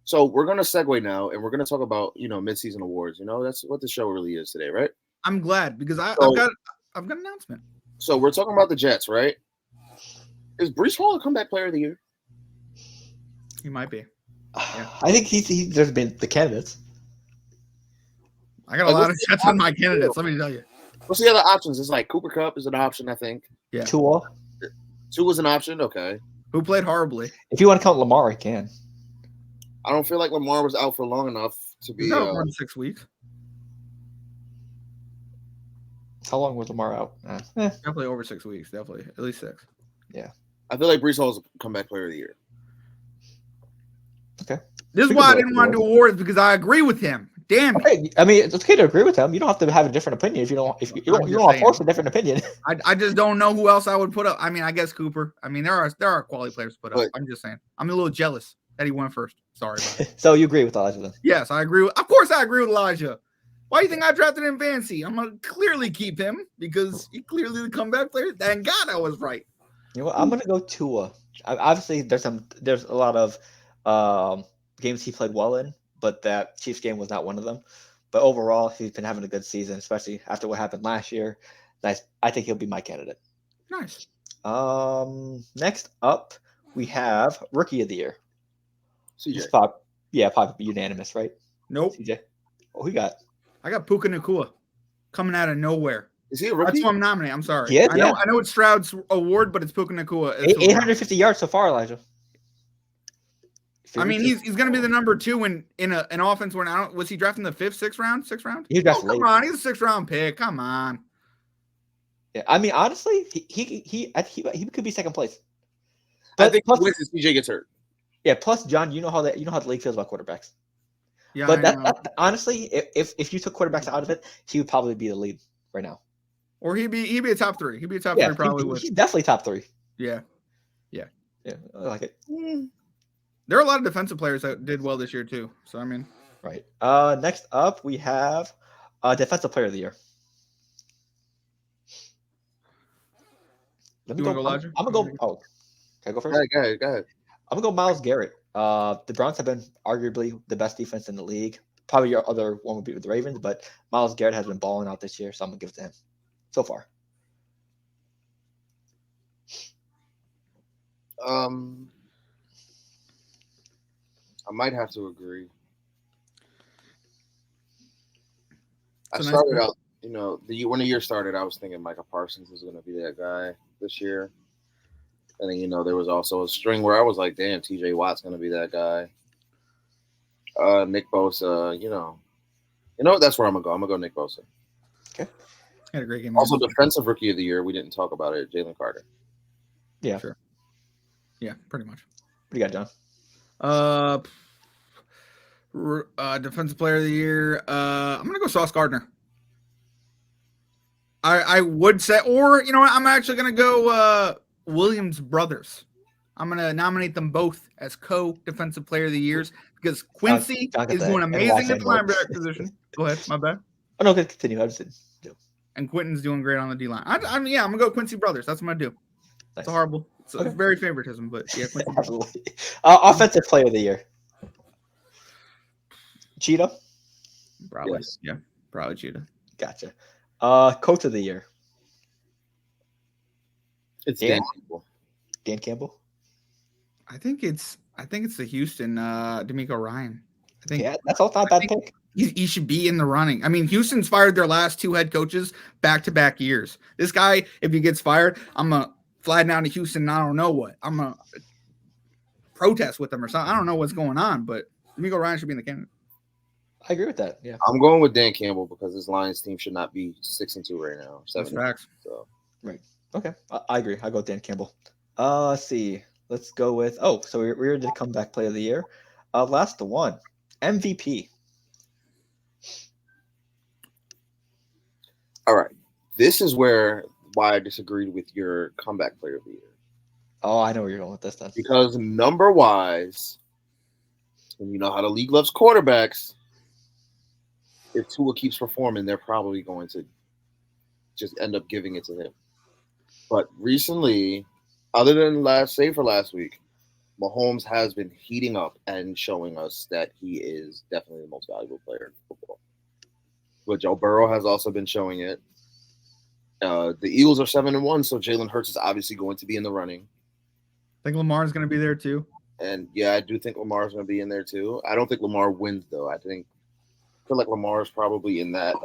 So we're gonna segue now, and we're gonna talk about midseason awards. That's what the show really is today, right? I'm glad because I've So, got an announcement. so we're talking about the Jets, right? Is Brees Hall a comeback player of the year? He might be. Yeah. I think there's been the candidates. I got a lot of Jets on my candidates. Let me tell you. What's the other options? It's like Cooper Kupp is an option, I think. Yeah. Tua. Tua was an option. Okay. Who played horribly? If you want to count Lamar, I can. I don't feel like Lamar was out for long enough to be. He's out for 6 weeks. How long was Lamar out? Definitely over 6 weeks. Definitely at least 6. Yeah. I feel like Brees Hall is a comeback player of the year. Okay. This is why I didn't want to do awards because I agree with him. Damn it. Okay. I mean, it's okay to agree with him. You don't have to have a different opinion if you don't. If you don't want to force a different opinion. I just don't know who else I would put up. I mean, I guess Cooper. I mean, there are quality players to put up. But I'm just saying. I'm a little jealous that he went first. Sorry. So you agree with Elijah then? Yes, I agree. Of course, I agree with Elijah. Why do you think I drafted him in fantasy? I'm gonna clearly keep him because he clearly the comeback player. Thank God I was right. You know what? I'm gonna go Tua. Obviously, there's a lot of games he played well in, but that Chiefs game was not one of them. But overall, he's been having a good season, especially after what happened last year. Nice. I think he'll be my candidate. Nice. Next up, we have Rookie of the Year. CJ. Probably unanimous, right? Nope. CJ. Oh, who got? I got Puka Nacua coming out of nowhere. Is he a rookie? That's who I'm nominating. I'm sorry. He is, I know it's Stroud's award, but it's Puka Nacua. 850 yards so far, Elijah. I mean, he's going to be the number 2 in an offense where now was he drafting the 5th, 6th round? 6th round? He drafted come on, he's a 6th round pick. Come on. Yeah, I mean, honestly, he could be second place. But I think plus CJ gets hurt. Yeah. Plus, John, you know how the league feels about quarterbacks. Yeah, but that honestly, if you took quarterbacks out of it, he would probably be the lead right now. Or he'd be a top 3. He'd be a top 3 probably. He's definitely top 3. Yeah. I like it. There are a lot of defensive players that did well this year too. So I mean, right. Next up, we have Defensive Player of the Year. Let me go, Elijah. I'm gonna go. Oh, can I go first? Go ahead. I'm gonna go Myles Garrett. The Browns have been arguably the best defense in the league. Probably your other one would be with the Ravens, but Myles Garrett has been balling out this year, so I'm gonna give it to him so far. I might have to agree. I started out, when the year started, I was thinking Micah Parsons was going to be that guy this year. And then, there was also a string where I was like, damn, TJ Watt's going to be that guy. Nick Bosa, that's where I'm going to go. I'm going to go Nick Bosa. Okay. Had a great game. Also, Defensive Rookie of the Year, we didn't talk about it, Jalen Carter. Yeah. Sure. Yeah, pretty much. What do you got, John? Defensive Player of the Year. I'm gonna go Sauce Gardner. I would say, or you know what? I'm actually gonna go Williams brothers. I'm gonna nominate them both as co-defensive player of the years because Quincy is doing amazing at the linebacker position. Go ahead, my bad. Oh no, continue. I just didn't. And Quentin's doing great on the D line. I'm gonna go Quincy brothers. That's what I'm gonna do. Nice. It's horrible. It's very favoritism, but yeah, absolutely. Offensive Player of the Year. Cheetah? Probably. Yes. Yeah, probably Cheetah. Gotcha. Coach of the Year. It's Dan Campbell. Dan Campbell? I think it's the Houston D'Amico Ryan. I think that's all not a bad pick. He should be in the running. I mean, Houston's fired their last 2 head coaches back-to-back years. This guy, if he gets fired, I'm going to fly down to Houston and I don't know what. I'm going to protest with them or something. I don't know what's going on, but D'Amico Ryan should be in the candidate. I agree with that. Yeah, I'm going with Dan Campbell because this Lions team should not be 6-2 right now. 7. Facts. So right. Okay, I agree. I go with Dan Campbell. Let's see. Let's go with. Oh, so we're the comeback player of the year. Last one, MVP. All right. This is why I disagreed with your comeback player of the year. Oh, I know where you're going with this then. Because number-wise, and you know how the league loves quarterbacks. If Tua keeps performing, they're probably going to just end up giving it to him. But recently, other than last week, Mahomes has been heating up and showing us that he is definitely the most valuable player in football. But Joe Burrow has also been showing it. The Eagles are 7-1, so Jalen Hurts is obviously going to be in the running. I think Lamar's going to be there too. And yeah, I do think Lamar's going to be in there too. I don't think Lamar wins though. I feel like Lamar is probably in that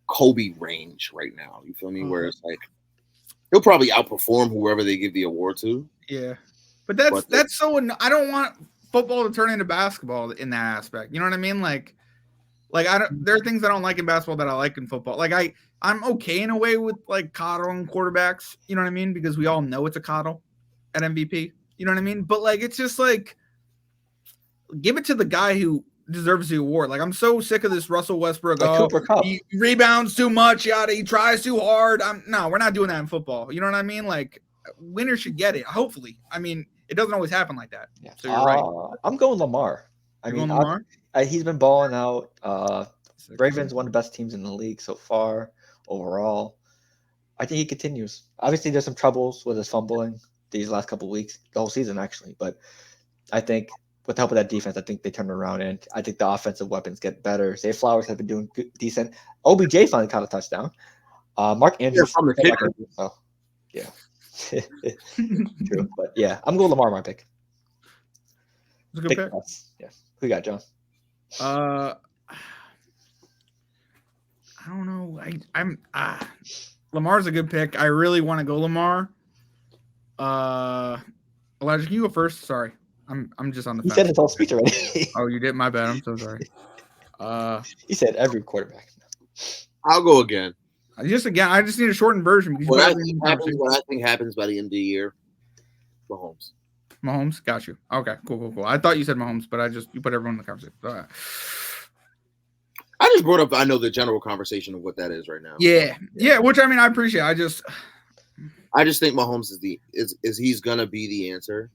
Kobe range right now. You feel me? Where it's like he'll probably outperform whoever they give the award to. Yeah, but that's so. I don't want football to turn into basketball in that aspect. You know what I mean? Like I don't. There are things I don't like in basketball that I like in football. Like I'm okay in a way with like coddling quarterbacks. You know what I mean? Because we all know it's a coddle at MVP. You know what I mean? But like it's just like give it to the guy who deserves the award. Like I'm so sick of this Russell Westbrook. Like Cooper Kupp. He rebounds too much. Yada. He tries too hard. No, we're not doing that in football. You know what I mean? Like winners should get it. Hopefully. I mean, it doesn't always happen like that. Yeah. So you're right. I'm going Lamar. Lamar? He's been balling out. Ravens one of the best teams in the league so far overall. I think he continues. Obviously, there's some troubles with his fumbling these last couple of weeks, the whole season actually. But I think with the help of that defense, I think they turn it around, and I think the offensive weapons get better. Zay Flowers has been doing decent. OBJ finally caught a touchdown. Mark Andrews from the kicker. Oh, yeah. True. But yeah, I'm going Lamar my pick. It's a good pick. Yeah. Who you got, John? I don't know. I'm Lamar's a good pick. I really want to go Lamar. Elijah, can you go first? Sorry. I'm just on the You fence. said his whole speech already. Oh, you did? My bad. I'm so sorry. He said every quarterback. I'll go again. I just need a shortened version because what I think happens by the end of the year, Mahomes. Mahomes, got you. Okay, cool. I thought you said Mahomes, but you put everyone in the conversation. Right. I just brought up, I know the general conversation of what that is right now. Yeah. Which I mean, I appreciate. I just think Mahomes is he's gonna be the answer.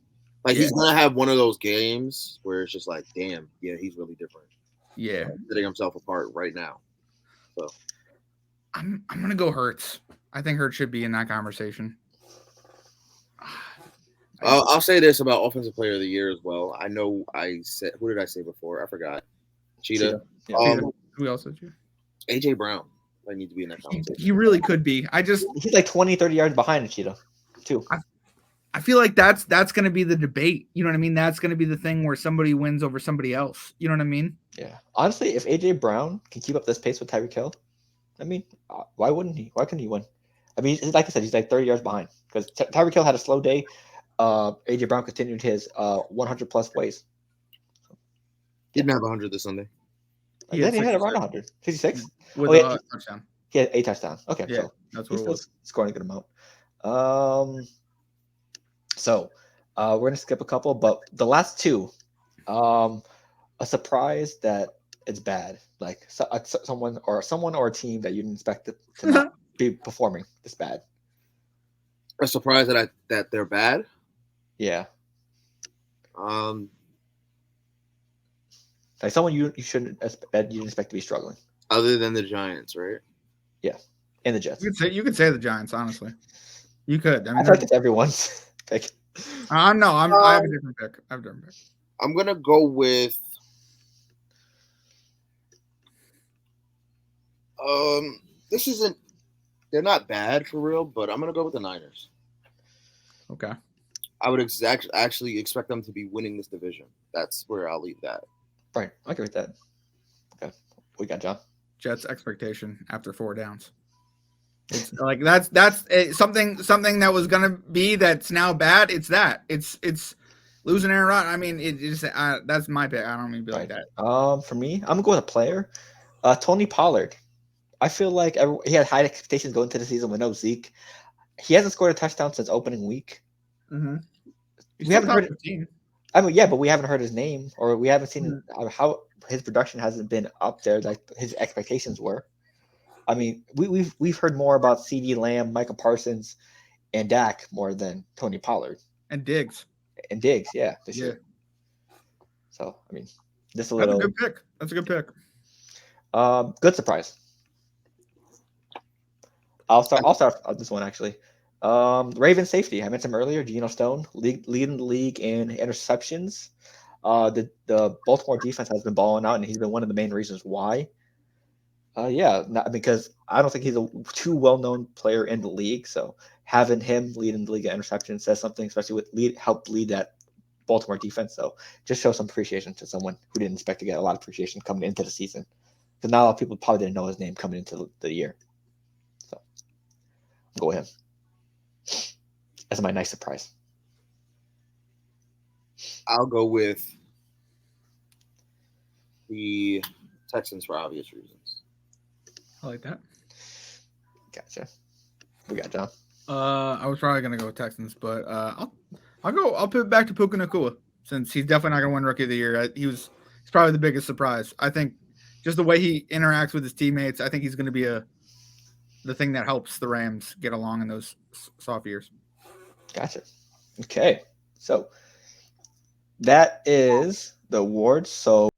Like he's gonna have one of those games where it's just like, damn, yeah, he's really different. Yeah, setting himself apart right now. So I'm gonna go Hurts. I think Hurts should be in that conversation. I'll say this about Offensive Player of the Year as well. I know I said, who did I say before? I forgot. Cheetah. Yeah. Who else did you? AJ Brown. I need to be in that conversation. He really could be. He's like 20, 30 yards behind the Cheetah, too. I feel like that's going to be the debate. You know what I mean? That's going to be the thing where somebody wins over somebody else. You know what I mean? Yeah. Honestly, if AJ Brown can keep up this pace with Tyreek Hill, I mean, why wouldn't he? Why couldn't he win? I mean, like I said, he's like 30 yards behind because Tyreek Hill had a slow day. AJ Brown continued his 100 plus plays. He didn't have 100 this Sunday. He had around 100. 56? With a touchdown. He had 8 touchdowns. Okay, yeah, so that's what he's it was. Scoring a good amount. So we're gonna skip a couple, but the last two, a surprise that it's bad, like someone or a team that you didn't expect to not be performing this bad. A surprise that they're bad. Yeah. Like someone you shouldn't that you didn't expect to be struggling. Other than the Giants, right? Yeah, and the Jets. You could say the Giants, honestly. You could. I mean, I feel like it's everyone's pick. No, I have a different pick. I'm gonna go with. This isn't. They're not bad for real, but I'm gonna go with the Niners. Okay. I would actually expect them to be winning this division. That's where I'll leave that. Right, I agree with that. Okay, we got John. Jets expectation after 4 downs. It's like that's something that was gonna be that's now bad. It's that it's losing Aaron Rodgers. I mean, that's my pick. I don't mean to be like that. For me, I'm gonna go with a player, Tony Pollard. I feel like he had high expectations going into the season with no Zeke. He hasn't scored a touchdown since opening week. Mm-hmm. We haven't heard. I mean, yeah, but we haven't heard his name, or we haven't seen how his production hasn't been up there like his expectations were. I mean, we've heard more about CeeDee Lamb, Micah Parsons, and Dak more than Tony Pollard and Diggs. Yeah, this year. So I mean, just a little. That's a good pick. That's a good pick. Good surprise. I'll start this one actually. Raven safety. I mentioned him earlier. Geno Stone, leading the league in interceptions. The Baltimore defense has been balling out, and he's been one of the main reasons why. Not because I don't think he's a too well-known player in the league. So having him leading the league in interceptions says something, especially with help lead that Baltimore defense. So just show some appreciation to someone who didn't expect to get a lot of appreciation coming into the season, because not a lot of people probably didn't know his name coming into the year. So I'll go with him as my nice surprise. I'll go with the Texans for obvious reasons. I like that. Gotcha. We got John. I was probably gonna go with Texans, but I'll put it back to Puka Nacua, since he's definitely not gonna win Rookie of the Year. He's probably the biggest surprise. I think just the way he interacts with his teammates, I think he's gonna be the thing that helps the Rams get along in those soft years. Gotcha. Okay, so that is the awards. So